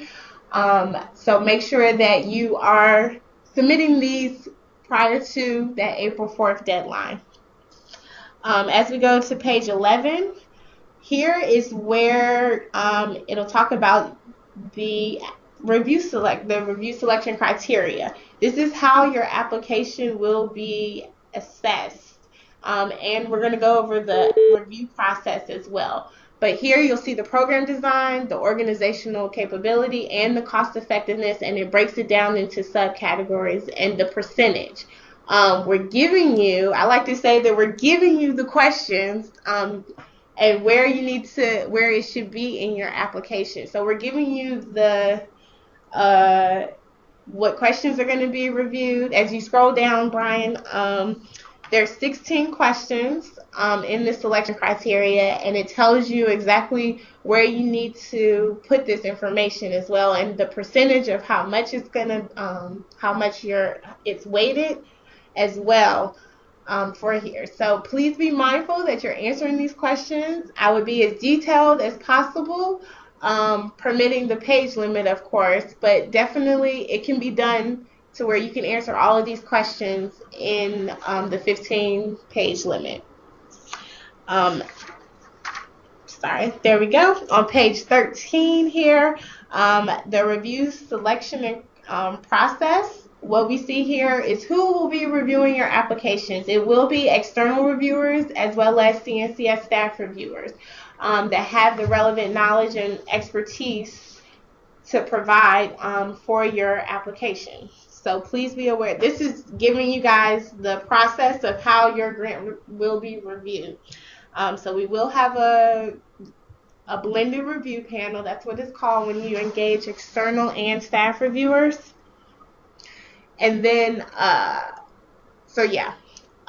Speaker 2: So make sure that you are submitting these prior to that April 4th deadline. As we go to page 11, here is where it'll talk about the review selection criteria. This is how your application will be assessed. And we're going to go over the review process as well. But here you'll see the program design, the organizational capability, and the cost effectiveness, and it breaks it down into subcategories and the percentage. We're giving you, I like to say that we're giving you the questions and where it should be in your application. So we're giving you the what questions are going to be reviewed. As you scroll down, Brian, there's 16 questions in the selection criteria, and it tells you exactly where you need to put this information as well, and the percentage of how much it's it's weighted as well for here. So please be mindful that you're answering these questions. I would be as detailed as possible, permitting the page limit, of course, but definitely it can be done to where you can answer all of these questions in the 15-page limit. Sorry, there we go. On page 13 here, the review selection and process. What we see here is who will be reviewing your applications. It will be external reviewers as well as CNCS staff reviewers that have the relevant knowledge and expertise to provide for your application. So please be aware. This is giving you guys the process of how your grant will be reviewed. So we will have a blended review panel. That's what it's called when you engage external and staff reviewers. And then,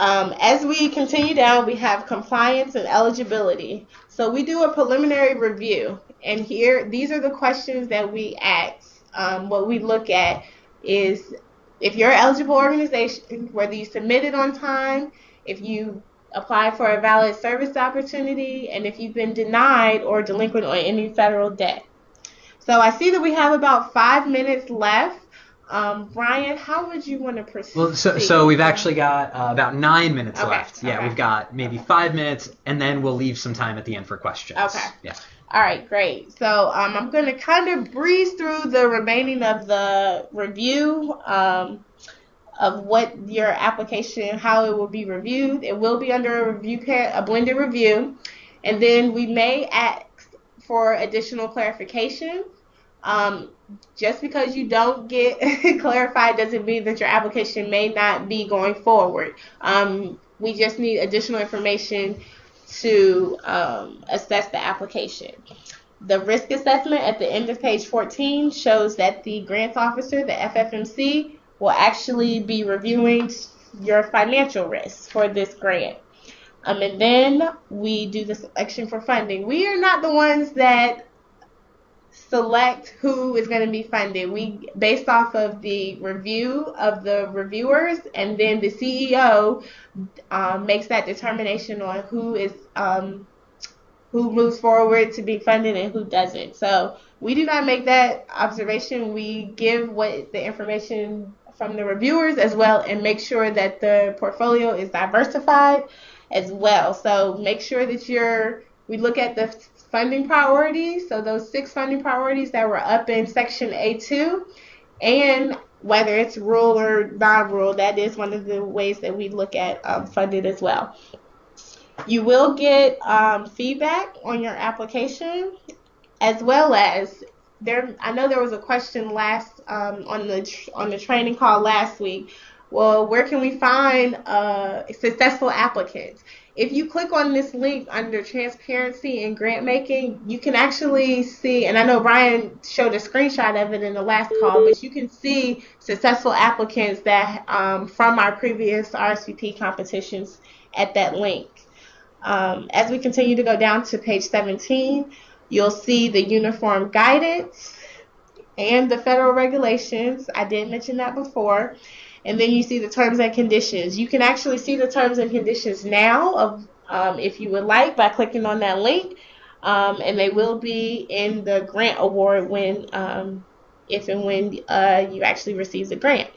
Speaker 2: As we continue down, we have compliance and eligibility. So we do a preliminary review, and here these are the questions that we ask. What we look at is if you're an eligible organization, whether you submitted on time, if you applied for a valid service opportunity, and if you've been denied or delinquent on any federal debt. So I see that we have about 5 minutes left. Brian, how would you want to proceed?
Speaker 1: Well, so we've actually got about 9 minutes left. Yeah,
Speaker 2: okay.
Speaker 1: We've got maybe 5 minutes, and then we'll leave some time at the end for questions.
Speaker 2: Okay.
Speaker 1: Yeah.
Speaker 2: All right, great. So I'm going to kind of breeze through the remaining of the review of what your application, how it will be reviewed. It will be under a blended review, and then we may ask for additional clarification. Just because you don't get clarified doesn't mean that your application may not be going forward. We just need additional information to assess the application. The risk assessment at the end of page 14 shows that the grants officer, the FFMC, will actually be reviewing your financial risks for this grant. And then we do the selection for funding. We are not the ones that select who is going to be funded. We based off of the review of the reviewers, and then the CEO makes that determination on who moves forward to be funded and who doesn't. So we do not make that observation. We give what the information from the reviewers as well, and make sure that the portfolio is diversified as well. So make sure that we look at the funding priorities, so those 6 funding priorities that were up in section A2, and whether it's rural or non-rural, that is one of the ways that we look at funded as well. You will get feedback on your application, as well as I know there was a question last on the training call last week. Well, where can we find successful applicants? If you click on this link under transparency and grant making, you can actually see, and I know Brian showed a screenshot of it in the last call, but you can see successful applicants that from our previous RSVP competitions at that link. As we continue to go down to page 17, you'll see the uniform guidance and the federal regulations. I did mention that before. And then you see the terms and conditions. You can actually see the terms and conditions now, if you would like, by clicking on that link. And they will be in the grant award if and when you actually receive the grant.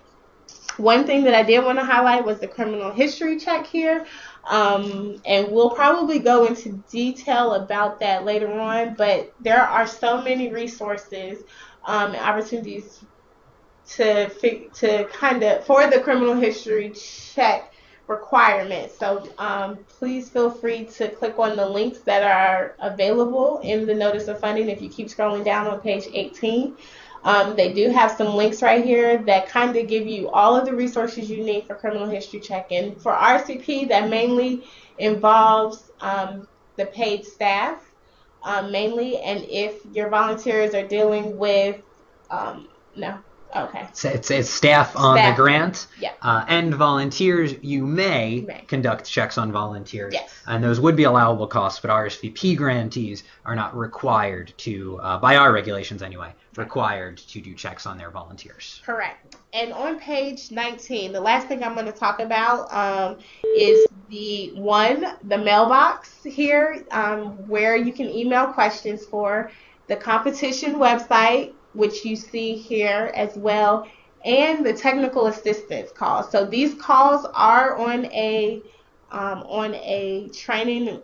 Speaker 2: One thing that I did want to highlight was the criminal history check here. And we'll probably go into detail about that later on. But there are so many resources and opportunities to kind of for the criminal history check requirements. So please feel free to click on the links that are available in the notice of funding. If you keep scrolling down on page 18, they do have some links right here that kind of give you all of the resources you need for criminal history check. And for RCP, that mainly involves the paid staff mainly, and if your volunteers are dealing with no. Okay.
Speaker 1: It's staff on the grant.
Speaker 2: Yeah.
Speaker 1: And volunteers, you may conduct checks on volunteers.
Speaker 2: Yes.
Speaker 1: And those would be allowable costs, but RSVP grantees are not required to, by our regulations anyway, required to do checks on their volunteers.
Speaker 2: Correct. And on page 19, the last thing I'm going to talk about is the mailbox here, where you can email questions for the competition website, which you see here as well, and the technical assistance calls. So these calls are on a training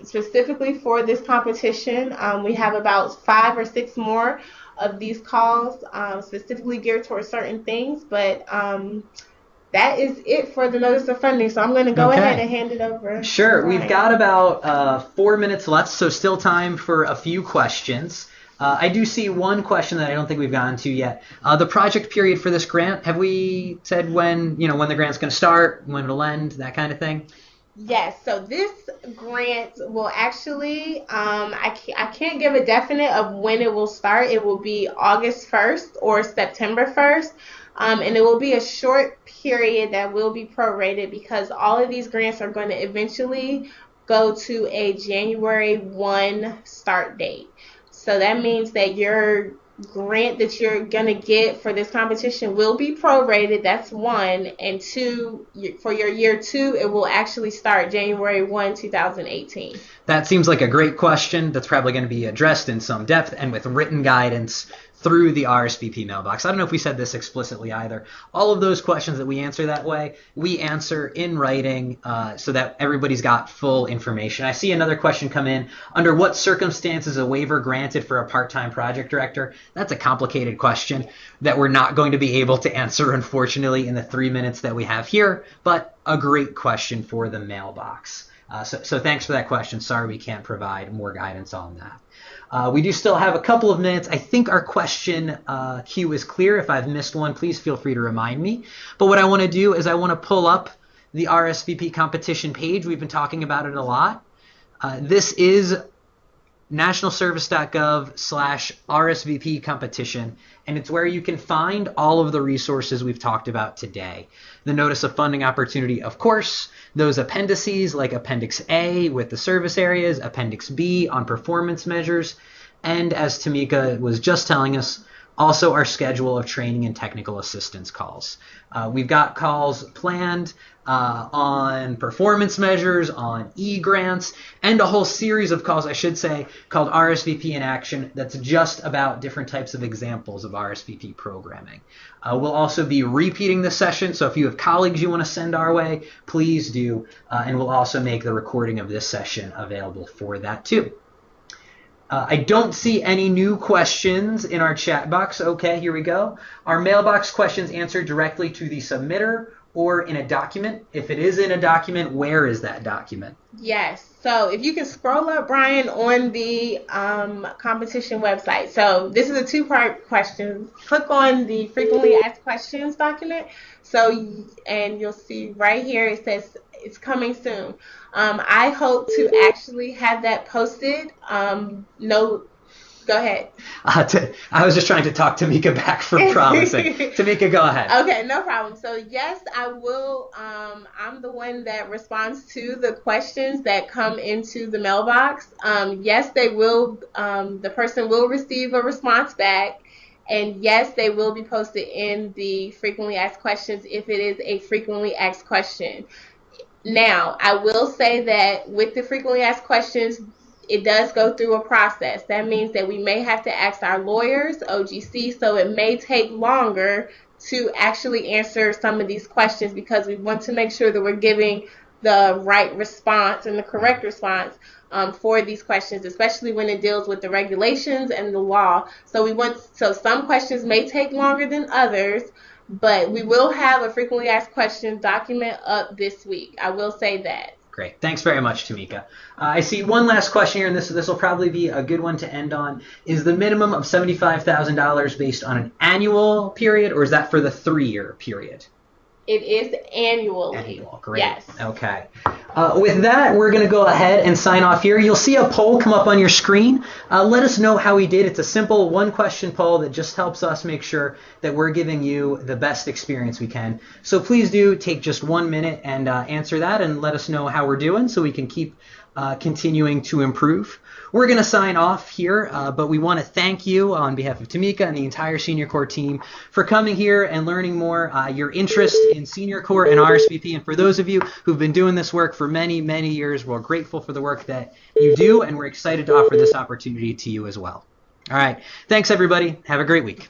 Speaker 2: specifically for this competition. We have about 5 or 6 more of these calls specifically geared towards certain things, but that is it for the notice of funding. So I'm going to go ahead and hand it over.
Speaker 1: Sure. We've got about 4 minutes left, so still time for a few questions. I do see one question that I don't think we've gotten to yet. The project period for this grant, have we said when the grant's going to start, when it'll end, that kind of thing?
Speaker 2: Yes. So this grant will actually, I can't give a definite of when it will start. It will be August 1st or September 1st. And it will be a short period that will be prorated because all of these grants are going to eventually go to a January 1 start date. So that means that your grant that you're going to get for this competition will be prorated. That's one. And two, for your year two, it will actually start January 1, 2018.
Speaker 1: That seems like a great question that's probably going to be addressed in some depth and with written guidance through the RSVP mailbox. I don't know if we said this explicitly either. All of those questions that we answer that way, we answer in writing so that everybody's got full information. I see another question come in. Under what circumstances is a waiver granted for a part-time project director? That's a complicated question that we're not going to be able to answer, unfortunately, in the 3 minutes that we have here, but a great question for the mailbox. So thanks for that question. Sorry we can't provide more guidance on that. We do still have a couple of minutes. I think our question queue is clear. If I've missed one, please feel free to remind me. But what I want to do is I want to pull up the RSVP competition page. We've been talking about it a lot. This is nationalservice.gov/RSVP competition, and it's where you can find all of the resources we've talked about today. The notice of funding opportunity, of course, those appendices like Appendix A with the service areas, Appendix B on performance measures, and as Tamika was just telling us, also our schedule of training and technical assistance calls. We've got calls planned on performance measures, on e-grants, and a whole series of calls, I should say, called RSVP in Action that's just about different types of examples of RSVP programming. We'll also be repeating the session, so if you have colleagues you want to send our way, please do, and we'll also make the recording of this session available for that too. I don't see any new questions in our chat box. Okay, here we go. Are mailbox questions answered directly to the submitter or in a document? If it is in a document, where is that document?
Speaker 2: Yes. So if you can scroll up, Brian, on the competition website. So this is a two-part question. Click on the frequently asked questions document. And you'll see right here it says it's coming soon. I hope to actually have that posted. Go ahead.
Speaker 1: I was just trying to talk Tamika back from promising. Tamika, go ahead.
Speaker 2: Okay, no problem. So yes, I will. I'm the one that responds to the questions that come into the mailbox. Yes, they will. The person will receive a response back. And yes, they will be posted in the frequently asked questions if it is a frequently asked question. Now, I will say that with the frequently asked questions, it does go through a process. That means that we may have to ask our lawyers, OGC, so it may take longer to actually answer some of these questions because we want to make sure that we're giving the right response and the correct response for these questions, especially when it deals with the regulations and the law. So some questions may take longer than others, but we will have a frequently asked questions document up this week. I will say that.
Speaker 1: Great. Thanks very much, Tamika. I see one last question here, and this will probably be a good one to end on. Is the minimum of $75,000 based on an annual period, or is that for the 3-year period?
Speaker 2: It is annually.
Speaker 1: Annual, great.
Speaker 2: Yes.
Speaker 1: Okay. With that, we're going to go ahead and sign off here. You'll see a poll come up on your screen. Let us know how we did. It's a simple one-question poll that just helps us make sure that we're giving you the best experience we can. So please do take just 1 minute and answer that and let us know how we're doing so we can keep continuing to improve. We're going to sign off here, but we want to thank you on behalf of Tamika and the entire Senior Corps team for coming here and learning more, your interest in Senior Corps and RSVP. And for those of you who've been doing this work for many, many years, we're grateful for the work that you do, and we're excited to offer this opportunity to you as well. All right. Thanks, everybody. Have a great week.